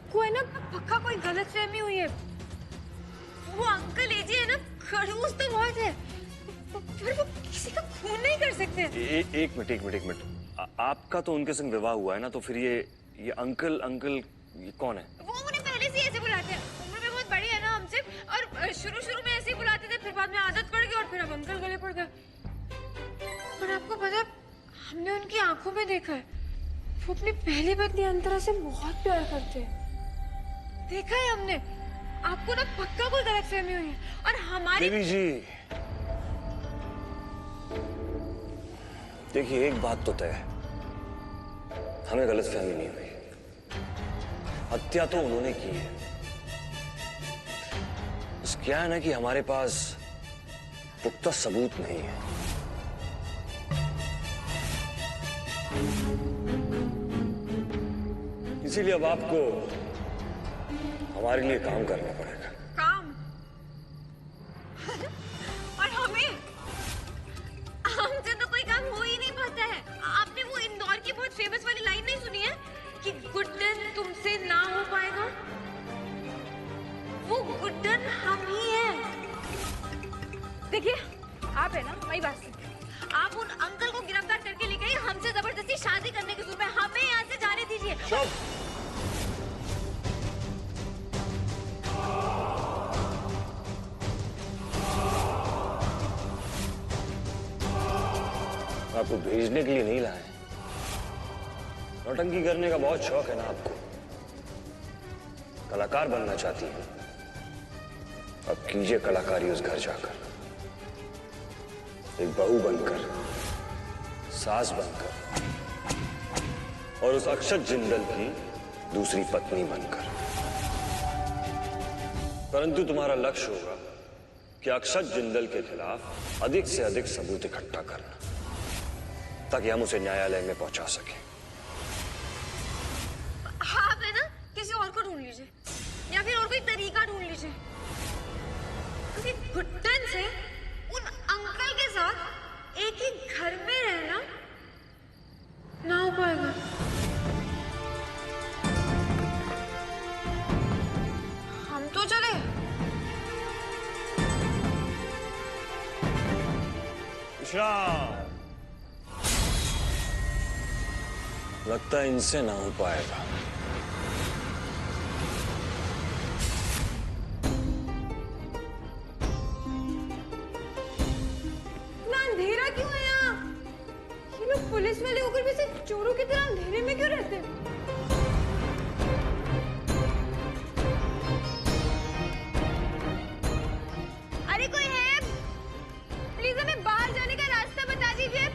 आपको है ना पक्का कोई गलतफहमी हुई है। वो अंकल एजी है ना, खड़ूस तो बहुत है, पर वो किसी का खून नहीं कर सकते। एक मिनट। आपका तो उनके संग विवाह हुआ है ना, तो फिर ये अंकल ये कौन है? वो उन्हें पहले से ऐसे बुलाते हैं, उम्र में बहुत बड़ी है ना हमसे, और शुरू में ऐसे ही बुलाते थे, फिर बाद में आदत पड़ गई और फिर अब अंकल गले पड़ गए। पर आपको पता है, हमने उनकी आंखों में देखा है, वो अपनी पहली पत्नी अंतरा से बहुत प्यार करते हैं। देखा है हमने। आपको ना पक्का कोई गलतफहमी हुई है। और हमारी देवी जी, देखिए एक बात तो तय है, हमें गलतफहमी नहीं हुई। हत्या तो उन्होंने की है। बस क्या है ना कि हमारे पास पुख्ता सबूत नहीं है। इसीलिए अब आपको हमारे लिए काम करना पड़ेगा। काम और हमें, हमसे तो कोई काम हो ही नहीं पाता है। आपने वो इंदौर की बहुत फेमस वाली लाइन नहीं सुनी है कि गुड्डन तुमसे ना हो पाएगा? वो गुड्डन हम ही हैं। देखिए, आप है ना, मेरी बात सुनिए। आप उन अंकल को गिरफ्तार करके ले गए, हमसे जबरदस्ती शादी करने के सूर में हमें यहाँ से जाने दीजिए। आपको भेजने के लिए नहीं लाए। नौटंकी करने का बहुत शौक है ना आपको, कलाकार बनना चाहती है। अब कीजिए कलाकारी उस घर जाकर, एक बहू बनकर, सास बनकर, और उस अक्षत जिंदल की दूसरी पत्नी बनकर। परंतु तुम्हारा लक्ष्य होगा कि अक्षत जिंदल के खिलाफ अधिक से अधिक सबूत इकट्ठा करना, ताकि हम उसे न्यायालय में पहुंचा सकें। आप है ना, किसी और को ढूंढ लीजिए, या फिर और कोई तरीका ढूंढ लीजिए, क्योंकि गुड्डन से उन अंकल के साथ एक ही घर में रहना ना हो पाएगा। हम तो चले। विश्राम। लगता है इनसे ना हो पाएगा। इतना अंधेरा क्यों है यहाँ? ये लोग पुलिस वाले होकर भी सिर्फ चोरों की तरह अंधेरे में क्यों रहते हैं? अरे कोई है? प्लीज हमें बाहर जाने का रास्ता बता दीजिए।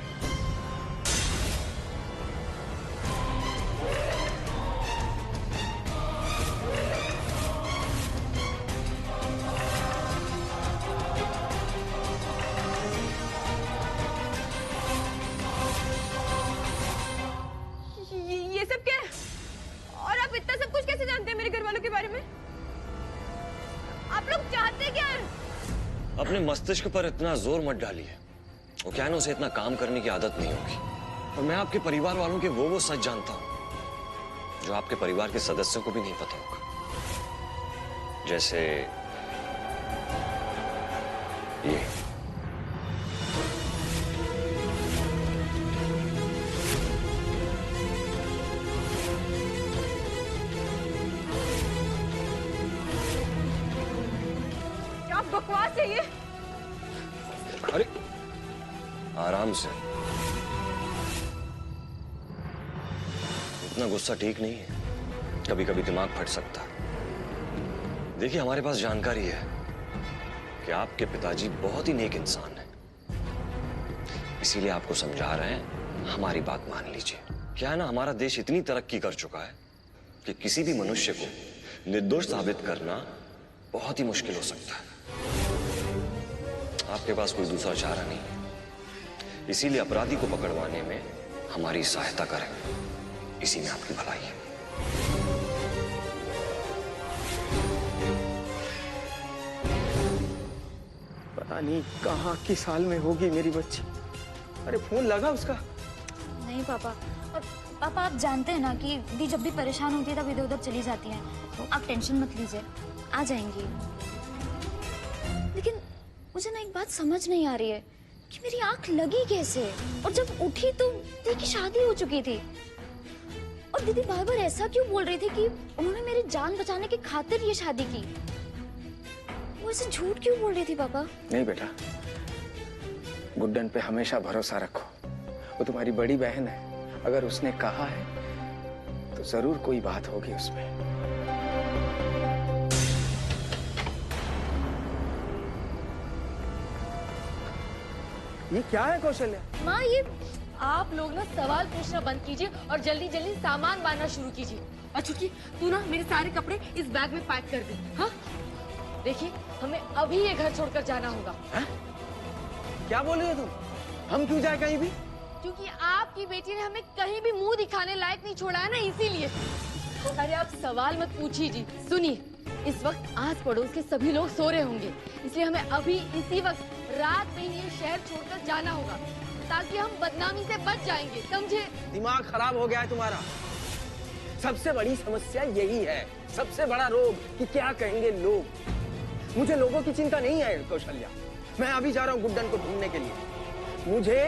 ये सब क्या है? और आप इतना सब कुछ कैसे जानते हैं मेरे घर वालों के बारे में? आप लोग चाहते क्या हैं? अपने मस्तिष्क पर इतना जोर मत डालिए। वो क्या है ना, उसे इतना काम करने की आदत नहीं होगी। और मैं आपके परिवार वालों के वो सच जानता हूं जो आपके परिवार के सदस्यों को भी नहीं पता होगा। जैसे ये। क्या बकवास है ये? अरे आराम से, इतना गुस्सा ठीक नहीं है, कभी कभी दिमाग फट सकता है। देखिए, हमारे पास जानकारी है कि आपके पिताजी बहुत ही नेक इंसान हैं, इसीलिए आपको समझा रहे हैं, हमारी बात मान लीजिए। क्या है ना, हमारा देश इतनी तरक्की कर चुका है कि किसी भी मनुष्य को निर्दोष साबित करना बहुत ही मुश्किल हो सकता है। आपके पास कोई दूसरा चारा नहीं है, इसीलिए अपराधी को पकड़वाने में हमारी सहायता करें, इसी में आपकी भलाई है। पता नहीं कहाँ किस साल में होगी मेरी बच्ची। अरे फोन लगा उसका? नहीं पापा, पापा आप जानते हैं ना कि दी जब भी परेशान होती है तब इधर उधर चली जाती है, तो आप टेंशन मत लीजिए, आ जाएंगी। लेकिन मुझे ना एक बात समझ नहीं आ रही है कि मेरी आंख लगी कैसे, और जब उठी तो दी की शादी हो चुकी थी। और दीदी बार बार ऐसा क्यों बोल रही थी कि उन्होंने मेरी जान बचाने की खातिर ये शादी की? वो ऐसे झूठ क्यों बोल रही थी पापा? नहीं बेटा, गुड्डन पे हमेशा भरोसा रखो। वो तुम्हारी बड़ी बहन है, अगर उसने कहा है तो जरूर कोई बात होगी उसमें। ये क्या है कौशल्या? माँ, ये आप लोग ना सवाल पूछना बंद कीजिए और जल्दी जल्दी सामान बांधना शुरू कीजिए। और चुटकी, तू ना मेरे सारे कपड़े इस बैग में पैक कर दे। हाँ, देखिए हमें अभी ये घर छोड़कर जाना होगा। है? क्या बोल रही हो तुम? हम क्यों जाए कहीं भी? क्योंकि आपकी बेटी ने हमें कहीं भी मुंह दिखाने लायक नहीं छोड़ा है ना, इसीलिए। अरे आप सवाल मत पूछिए जी। सुनिए, इस वक्त आस पड़ोस के सभी लोग सो रहे होंगे, इसलिए हमें अभी इसी वक्त रात में ही ये शहर छोड़कर जाना होगा ताकि हम बदनामी से बच जाएंगे, समझे? दिमाग खराब हो गया है तुम्हारा। सबसे बड़ी समस्या यही है, सबसे बड़ा रोग कि क्या कहेंगे लोग। मुझे लोगों की चिंता नहीं है कौशल्या। मैं अभी जा रहा हूँ गुड्डन को ढूंढने के लिए। मुझे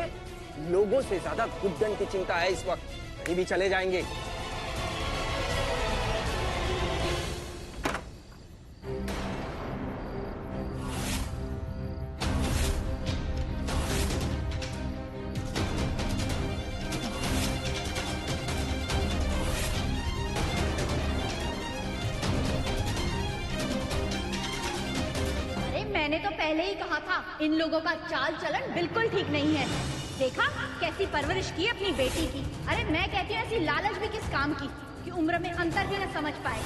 लोगों से ज्यादा गुड्डन की चिंता है इस वक्त। कहीं भी चले जाएंगे। मैंने तो पहले ही कहा था, इन लोगों का चाल चलन बिल्कुल ठीक नहीं है। देखा कैसी परवरिश की अपनी बेटी की। अरे मैं कहती हूँ ऐसी लालच भी किस काम की कि उम्र में अंतर भी न समझ पाए।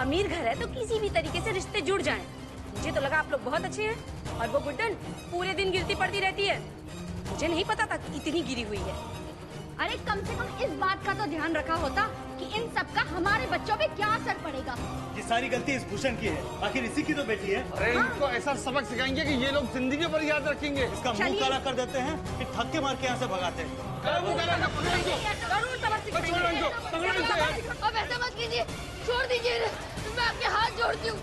अमीर घर है तो किसी भी तरीके से रिश्ते जुड़ जाएं। मुझे तो लगा आप लोग बहुत अच्छे हैं, और वो गुड्डन पूरे दिन गिरती पड़ती रहती है। मुझे नहीं पता था कि इतनी गिरी हुई है। अरे कम से कम इस बात का तो ध्यान रखा होता कि इन सब का हमारे बच्चों पे क्या असर पड़ेगा। ये सारी गलती इस भूषण की है, आखिर इसी की तो बेटी है। अरे इनको ऐसा सबक सिखाएंगे कि ये लोग जिंदगी भर याद रखेंगे। इसका मुंह काला कर देते हैं, फिर धक्के मार के यहाँ से भगाते हैं। अब ऐसा मत कीजिए, छोड़ दीजिए, मैं आपके हाथ जोड़ती हूँ।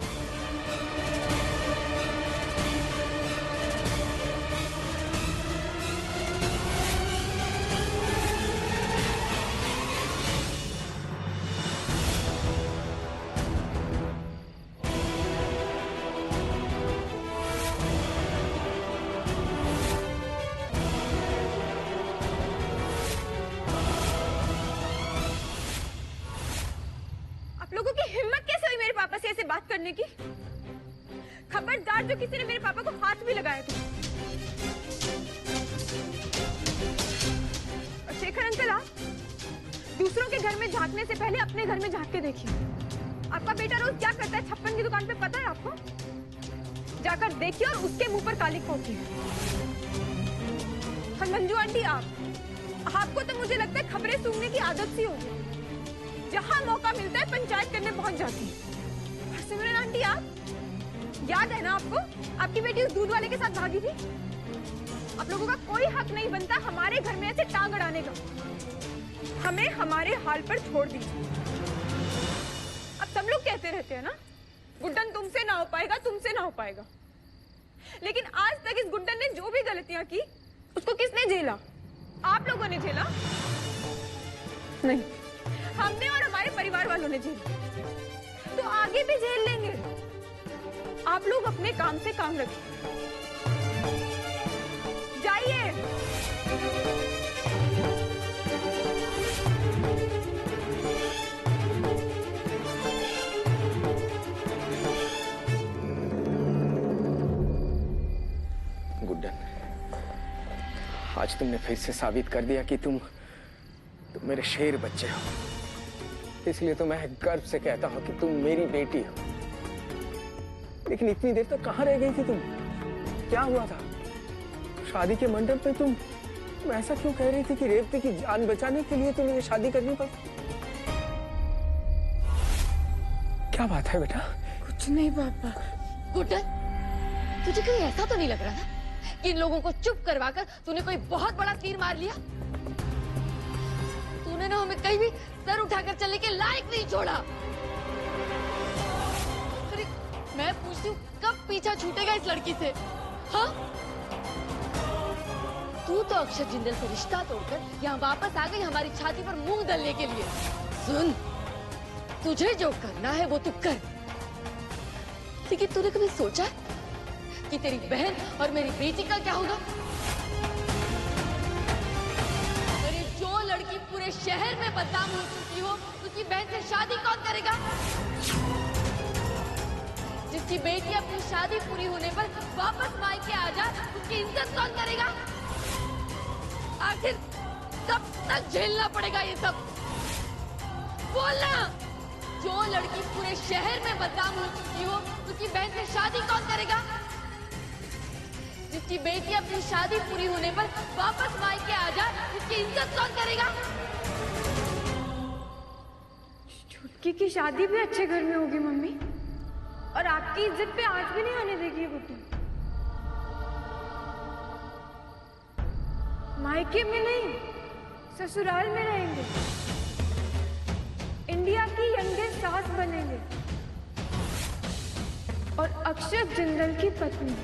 लोगों की हिम्मत कैसे हुई मेरे पापा से ऐसे बात करने की? खबरदार जो किसी ने मेरे पापा को हाथ भी लगाया था। और शेखर अंकल, आप दूसरों के घर में झांकने से पहले अपने घर में झांक के देखिए। आपका बेटा रोज क्या करता है छप्पन की दुकान पे, पता है आपको? जाकर देखिए और उसके मुंह पर काली पोती। और मंजू आंटी, आपको तो मुझे लगता है खबरें सूंघने की आदत सी होगी। जहां मौका मिलता है पंचायत करने पहुंच जाती है। सिमरन आंटी, आप याद है ना आपको, आपकी बेटी उस दूध वाले के साथ भागी थी। आप लोगों का कोई हक नहीं बनता हमारे घर में ऐसे टांग अड़ाने का। हमें हमारे हाल पर छोड़ दीजिए। अब सब लोग कहते रहते हैं ना, गुड्डन तुमसे ना हो पाएगा, तुमसे ना हो पाएगा। लेकिन आज तक इस गुड्डन ने जो भी गलतियां की उसको किसने झेला? आप लोगों ने झेला? नहीं, हमने और हमारे परिवार वालों ने झेला। तो आगे भी झेल लेंगे। आप लोग अपने काम से काम रखिए। जाइए। गुड्डन, आज तुमने फिर से साबित कर दिया कि तुम मेरे शेर बच्चे हो। इसलिए तो मैं गर्व से कहता हूं कि तुम मेरी बेटी हो। लेकिन इतनी देर तक कहां रह गई थी तुम? क्या हुआ था? शादी के मंडप पे तुम ऐसा क्यों कह रही थी कि रेवती की जान बचाने के लिए तुम्हें ये शादी करनी पड़ी? क्या बात है बेटा? कुछ नहीं पापा। गुड्डन, तुझे कहीं ऐसा तो नहीं लग रहा था कि इन लोगों को चुप करवाकर तूने कोई बहुत बड़ा तीर मार लिया? तूने ना हमें कहीं भी सर उठाकर चलने के लायक नहीं छोड़ा। अरे मैं पूछती हूँ कब पीछा छूटेगा इस लड़की से? हाँ, तू तो अक्षर जिंदल से रिश्ता तोड़कर यहाँ वापस आ गई हमारी छाती पर मूंग दलने के लिए। सुन, तुझे जो करना है वो तू कर, लेकिन तूने कभी सोचा है कि तेरी बहन और मेरी बेटी का क्या होगा? अरे जो लड़की पूरे शहर में बदनाम हो चुकी हो उसकी बहन से शादी कौन करेगा? जिसकी बेटी अपनी शादी पूरी होने पर वापस मायके आ जाए उसकी इज्जत कौन करेगा? आखिर कब तक झेलना पड़ेगा ये सब? बोलना। जो लड़की पूरे शहर में बदनाम हो चुकी हो उसकी बहन से शादी कौन करेगा? जिसकी बेटी अपनी शादी पूरी होने पर वापस मायके आ जाए उसकी इज्जत कौन करेगा? छुटकी की शादी भी अच्छे घर में होगी मम्मी, और आपकी इज्जत पे आज भी नहीं आने देगी ये गुड्डन। मायके में नहीं, ससुराल में रहेंगे, इंडिया की यंगेस्ट सास बनेंगे और अक्षर जिंदल की पत्नी।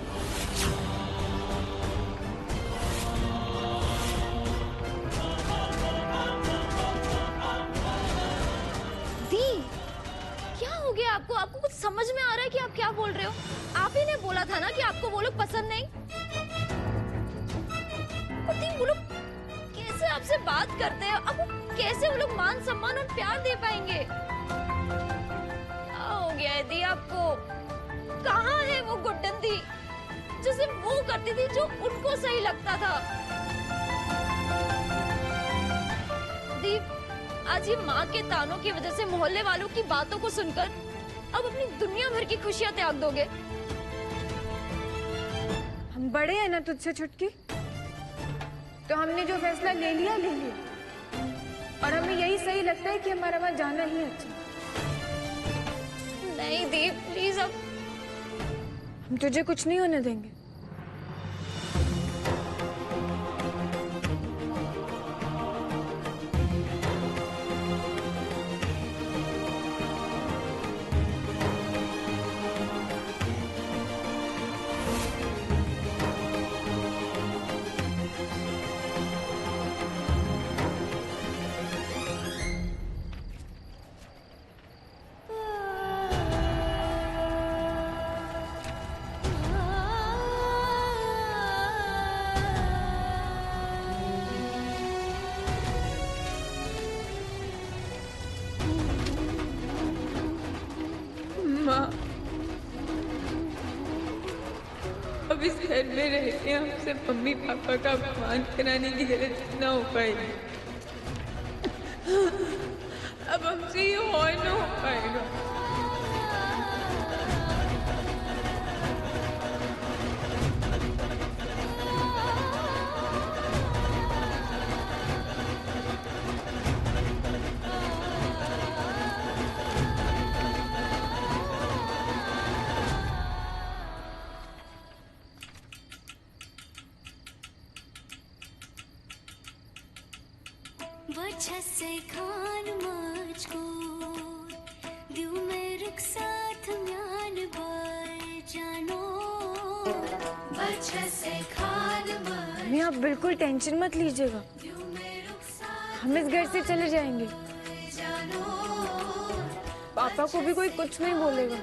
दी, क्या हो गया आपको? आपको कुछ समझ में आ रहा है कि आप क्या बोल रहे हो? आप ही ने बोला था ना कि आपको वो लोग पसंद नहीं। और दी, वो लोग कैसे आपसे बात करते हैं? आपको कैसे वो लोग मान सम्मान और प्यार दे पाएंगे? क्या हो गया है दी आपको? कहाँ है वो गुड्डन दी जिसे वो करती थी जो उनको सही लगता था? दी, आज ये माँ के तानों की वजह से मोहल्ले वालों की बातों को सुनकर अब अपनी दुनिया भर की खुशियां त्याग दोगे? हम बड़े हैं ना तुझसे छुटकी, तो हमने जो फैसला ले लिया ले लिया, और हमें यही सही लगता है कि हमारा वहां जाना ही अच्छा। नहीं दी, प्लीज, अब हम तुझे कुछ नहीं होने देंगे। माँ, अब इस घर में रह के हमसे मम्मी पापा का अपमान कराने की जरूरत न हो पाएगी। अब हमसे ये और न हो पाएगा। वजह से खान मुझको दियो में रुख साथ म्यान बाय जानो वजह से खान मम्मी, आप बिल्कुल टेंशन मत लीजिएगा, हम इस घर से चले जाएंगे। पापा को भी कोई कुछ नहीं बोलेगा,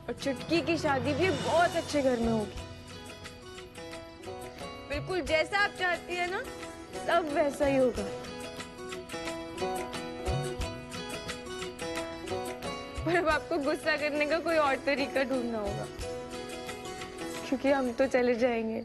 और चुटकी की शादी भी बहुत अच्छे घर में होगी। बिल्कुल जैसा आप चाहती है ना, सब वैसा ही होगा। पर अब आपको गुस्सा करने का कोई और तरीका ढूंढना होगा, क्योंकि हम तो चले जाएंगे।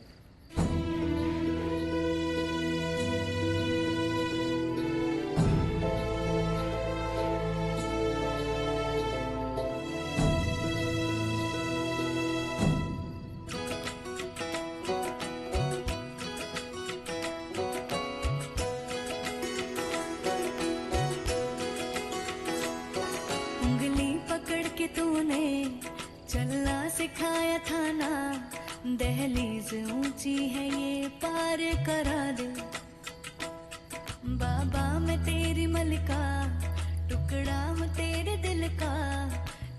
के तूने चलना सिखाया था ना, दहलीज टुकड़ा हूँ तेरे दिल का,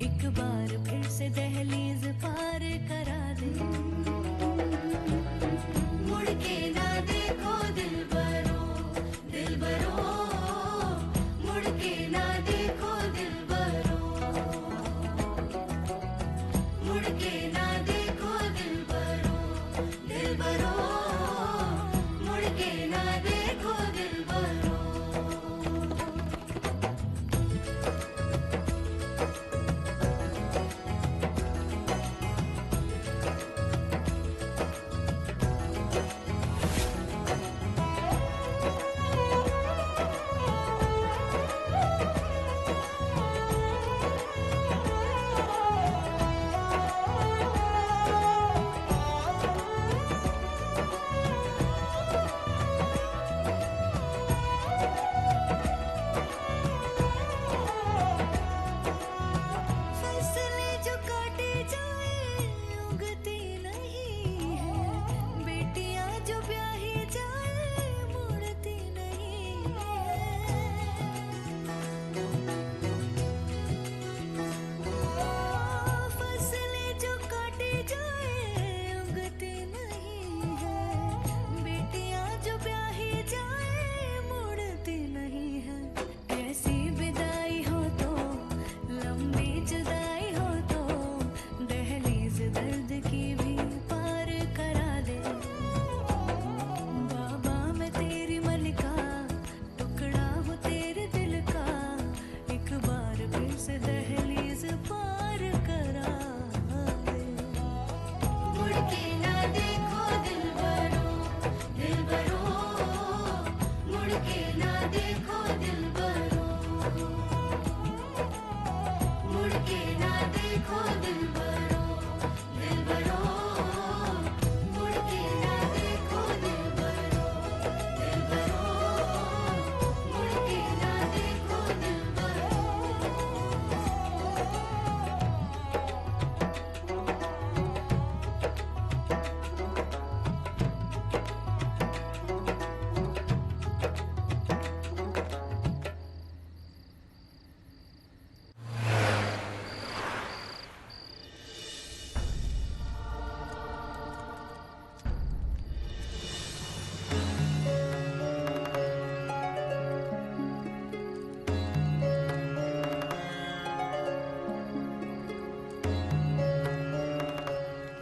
एक बार फिर से दहलीज पार करा दे। मुड़ के ना देखो दिलबरो, दिलबरो, मुड़ के ना देखो दिलबरो, मुड़ के ना देखो दिलबरो, दिलबरो, मुड़ के ना देखो दिलबरो। फैसले जो काटे जाए उगती नहीं है, बेटियां जो ब्याही जाए मुड़ती नहीं है। फैसले जो काटे जाए उगती नहीं है, बेटियां जो ब्याही जाए मुड़ती नहीं है। ऐसी विदाई हो तो लंबी जुदाई हो तो दहलीज दर्द की भी पार करा दे। बाबा मैं तेरी मलिका, टुकड़ा हूँ तेरे दिल का, एक बार फिर से दहलीज पार करा दे। मुड़ के ना देखो दिलबरो, दिलबरो, मुड़ के ना देखो दिलबरो, मुड़ के ना देखो दिलबरो, दिलबरो, मुड़ के ना देखो दिलबरो, दिलबरो, मुड़ के ना देखो दिलबरो।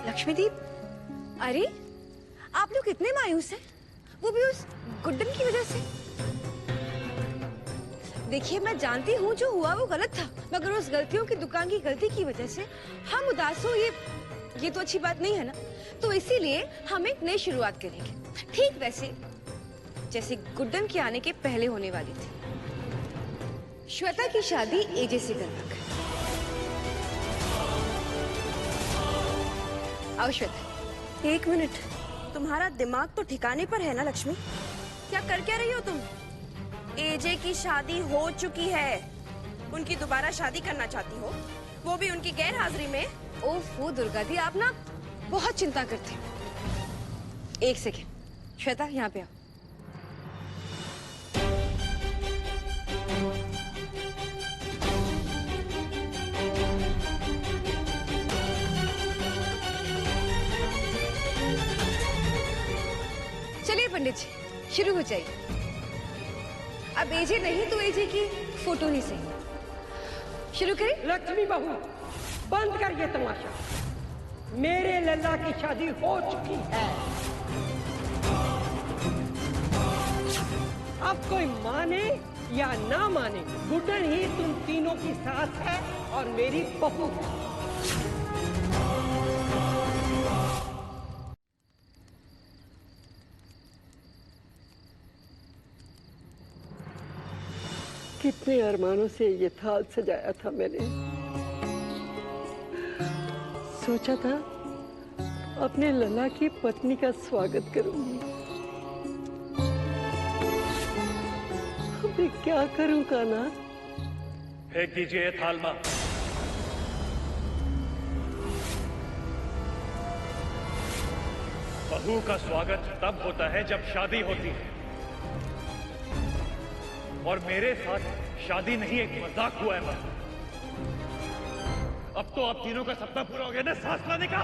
लक्ष्मीदीप, अरे आप लोग इतने मायूस हैं, वो भी उस गुड्डन की वजह से। देखिए मैं जानती हूँ जो हुआ वो गलत था, मगर उस गलतियों की दुकान की गलती की वजह से हम उदास हो, ये तो अच्छी बात नहीं है ना। तो इसीलिए हम एक नई शुरुआत करेंगे, ठीक वैसे जैसे गुड्डन के आने के पहले होने वाली थी। श्वेता की शादी एजे से करवाकर। आओ श्वेता। एक मिनट, तुम्हारा दिमाग तो ठिकाने पर है ना लक्ष्मी? क्या कर क्या रही हो तुम? एजे की शादी हो चुकी है, उनकी दोबारा शादी करना चाहती हो, वो भी उनकी गैर हाजिरी में। ओफो दुर्गा दी, आप ना बहुत चिंता करती हो। एक सेकेंड श्वेता, यहाँ पे आओ। चलिए पंडित जी, शुरू हो जाइए। अब एजे नहीं तो एजे की फोटो ही सही। शुरू करें। लक्ष्मी बहू, बंद कर ये तमाशा। मेरे लल्ला की शादी हो चुकी है। अब कोई माने या ना माने, गुड्डन ही तुम तीनों की सास है और मेरी बहू है। कितने अरमानों से ये थाल सजाया था मैंने। सोचा था अपने लला की पत्नी का स्वागत करूंगी। अभी क्या करूं कान्हा? फेंक दीजिए ये थाल मां। बहू का स्वागत तब होता है जब शादी होती है। और मेरे साथ शादी नहीं एक मजाक हुआ है बस। अब तो आप तीनों का सपना पूरा हो गया ना सांस लेने का।